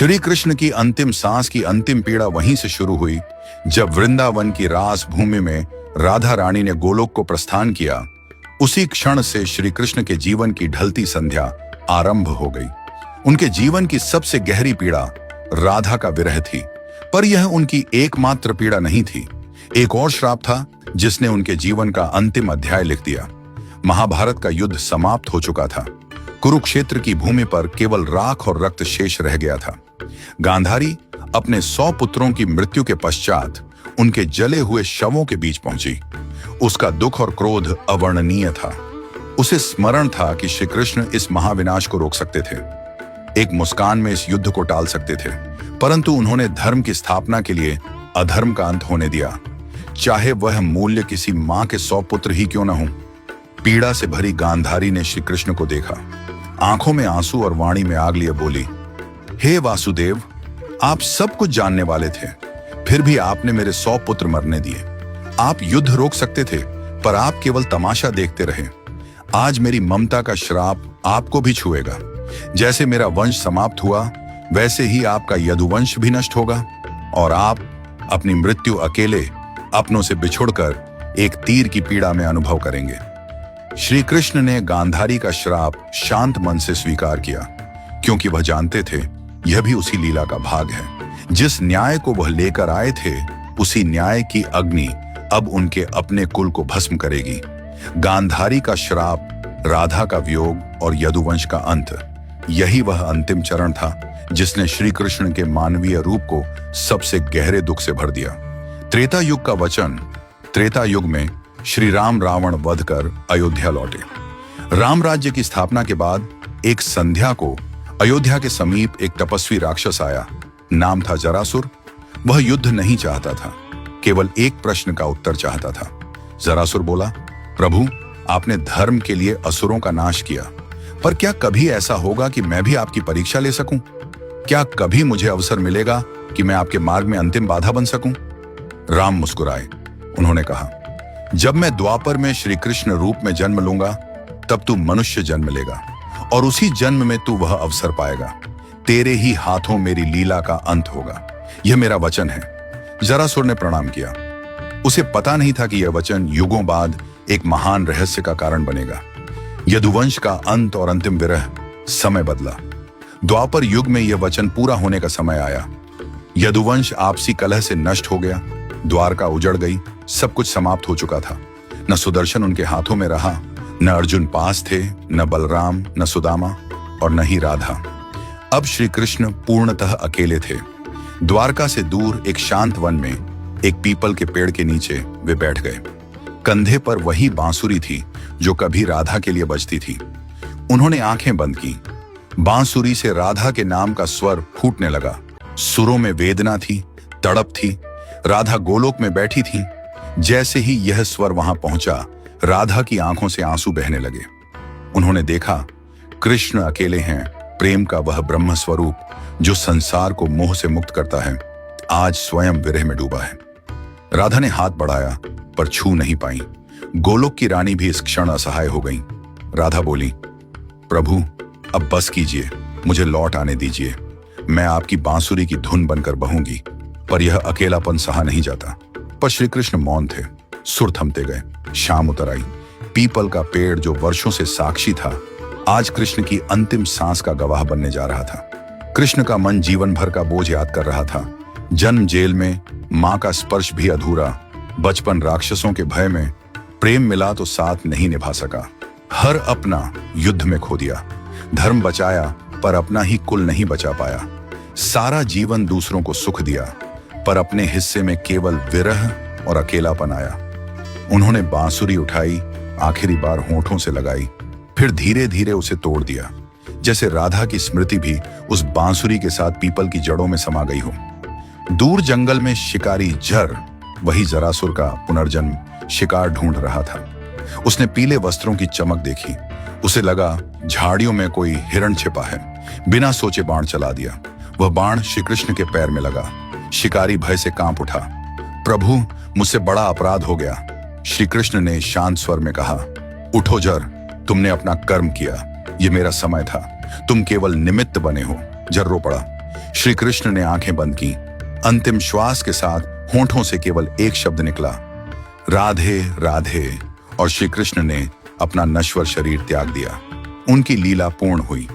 श्री कृष्ण की अंतिम सांस की अंतिम पीड़ा वहीं से शुरू हुई जब वृंदावन की रास भूमि में राधा रानी ने गोलोक को प्रस्थान किया। उसी क्षण से श्री कृष्ण के जीवन की ढलती संध्या आरंभ हो गई। उनके जीवन की सबसे गहरी पीड़ा राधा का विरह थी, पर यह उनकी एकमात्र पीड़ा नहीं थी। एक और श्राप था जिसने उनके जीवन का अंतिम अध्याय लिख दिया। महाभारत का युद्ध समाप्त हो चुका था। कुरुक्षेत्र की भूमि पर केवल राख और रक्त शेष रह गया था। गांधारी अपने 100 पुत्रों की मृत्यु के पश्चात उनके जले हुए शवों के बीच पहुंची। उसका दुख और क्रोध अवर्णनीय था। उसे स्मरण था कि श्री कृष्ण इस महाविनाश को रोक सकते थे, एक मुस्कान में इस युद्ध को टाल सकते थे, परंतु उन्होंने धर्म की स्थापना के लिए अधर्म का अंत होने दिया, चाहे वह मूल्य किसी मां के 100 पुत्र ही क्यों न हो। पीड़ा से भरी गांधारी ने श्री कृष्ण को देखा, आंखों में आंसू और वाणी में आग लिए बोली, हे वासुदेव, आप सब कुछ जानने वाले थे, फिर भी आपने मेरे 100 पुत्र मरने दिए। आप युद्ध रोक सकते थे, पर आप केवल तमाशा देखते रहे। आज मेरी ममता का श्राप आपको भी छुएगा। जैसे मेरा वंश समाप्त हुआ, वैसे ही आपका यदुवंश भी नष्ट होगा और आप अपनी मृत्यु अकेले अपनों से बिछुड़कर एक तीर की पीड़ा में अनुभव करेंगे। श्री कृष्ण ने गांधारी का श्राप शांत मन से स्वीकार किया, क्योंकि वह जानते थे यह भी उसी लीला का भाग है। जिस न्याय को वह लेकर आए थे, उसी न्याय की अग्नि अब उनके अपने कुल को भस्म करेगी। गांधारी का श्राप, राधा का वियोग और यदुवंश का अंत, यही वह अंतिम चरण था जिसने श्री कृष्ण के मानवीय रूप को सबसे गहरे दुख से भर दिया। त्रेता युग का वचन। त्रेता युग में श्री राम रावण वध कर अयोध्या लौटे। राम राज्य की स्थापना के बाद एक संध्या को अयोध्या के समीप एक तपस्वी राक्षस आया। नाम था जरासुर। वह युद्ध नहीं चाहता था, केवल एक प्रश्न का उत्तर चाहता था। जरासुर बोला, प्रभु, आपने धर्म के लिए असुरों का नाश किया, पर क्या कभी ऐसा होगा कि मैं भी आपकी परीक्षा ले सकूं? क्या कभी मुझे अवसर मिलेगा कि मैं आपके मार्ग में अंतिम बाधा बन सकूं? राम मुस्कुराए। उन्होंने कहा, जब मैं द्वापर में श्री कृष्ण रूप में जन्म लूंगा, तब तू मनुष्य जन्म लेगा और उसी जन्म में तू वह अवसर पाएगा। तेरे ही हाथों मेरी लीला का अंत होगा। यह मेरा वचन है। जरासुर ने प्रणाम किया। उसे पता नहीं था कि यह वचन युगों बाद एक महान रहस्य का कारण बनेगा। यदुवंश का अंत और अंतिम विरह। समय बदला। द्वापर युग में यह वचन पूरा होने का समय आया। यदुवंश आपसी कलह से नष्ट हो गया। द्वारका उजड़ गई। सब कुछ समाप्त हो चुका था। न सुदर्शन उनके हाथों में रहा, न अर्जुन पास थे, न बलराम, न सुदामा और न ही राधा। अब श्री कृष्ण पूर्णतः अकेले थे। द्वारका से दूर एक शांत वन में एक पीपल के पेड़ के नीचे वे बैठ गए। कंधे पर वही बांसुरी थी जो कभी राधा के लिए बजती थी। उन्होंने आंखें बंद की। बांसुरी से राधा के नाम का स्वर फूटने लगा। सुरों में वेदना थी, तड़प थी। राधा गोलोक में बैठी थी। जैसे ही यह स्वर वहां पहुंचा, राधा की आंखों से आंसू बहने लगे। उन्होंने देखा, कृष्ण अकेले हैं। प्रेम का वह ब्रह्म स्वरूप जो संसार को मोह से मुक्त करता है, आज स्वयं विरह में डूबा है। राधा ने हाथ बढ़ाया, पर छू नहीं पाई। गोलोक की रानी भी इस क्षण असहाय हो गई। राधा बोली, प्रभु, अब बस कीजिए, मुझे लौट आने दीजिए। मैं आपकी बांसुरी की धुन बनकर बहूंगी। पर यह अकेलापन सहा नहीं जाता। पर श्री कृष्ण मौन थे। सुर थमते गए। शाम उतर आई। पीपल का पेड़ जो वर्षों से साक्षी था, आज कृष्ण की अंतिम सांस का गवाह बनने जा रहा था। कृष्ण का मन जीवन भर का बोझ याद कर रहा था। जन्म जेल में, मां का स्पर्श भी अधूरा, बचपन राक्षसों के भय में, प्रेम मिला तो साथ नहीं निभा सका। हर अपना युद्ध में खो दिया। धर्म बचाया, पर अपना ही कुल नहीं बचा पाया। सारा जीवन दूसरों को सुख दिया, पर अपने हिस्से में केवल विरह और अकेलापन आया। उन्होंने बांसुरी उठाई, आखिरी बार होंठों से लगाई, फिर धीरे धीरे उसे तोड़ दिया, जैसे राधा की स्मृति भी उस बांसुरी के साथ पीपल की जड़ों में समा गई हो। दूर जंगल में शिकारी जर, वही जरासुर का पुनर्जन्म, शिकार ढूंढ रहा था। उसने पीले वस्त्रों की चमक देखी। उसे लगा झाड़ियों में कोई हिरण छिपा है। बिना सोचे बाण चला दिया। वह बाण श्री कृष्ण के पैर में लगा। शिकारी भय से कांप उठा। प्रभु, मुझसे बड़ा अपराध हो गया। श्री कृष्ण ने शांत स्वर में कहा, उठो जर, तुमने अपना कर्म किया। ये मेरा समय था, तुम केवल निमित्त बने हो। जर रो पड़ा। श्री कृष्ण ने आंखें बंद की। अंतिम श्वास के साथ होंठों से केवल एक शब्द निकला, राधे राधे, और श्री कृष्ण ने अपना नश्वर शरीर त्याग दिया। उनकी लीला पूर्ण हुई।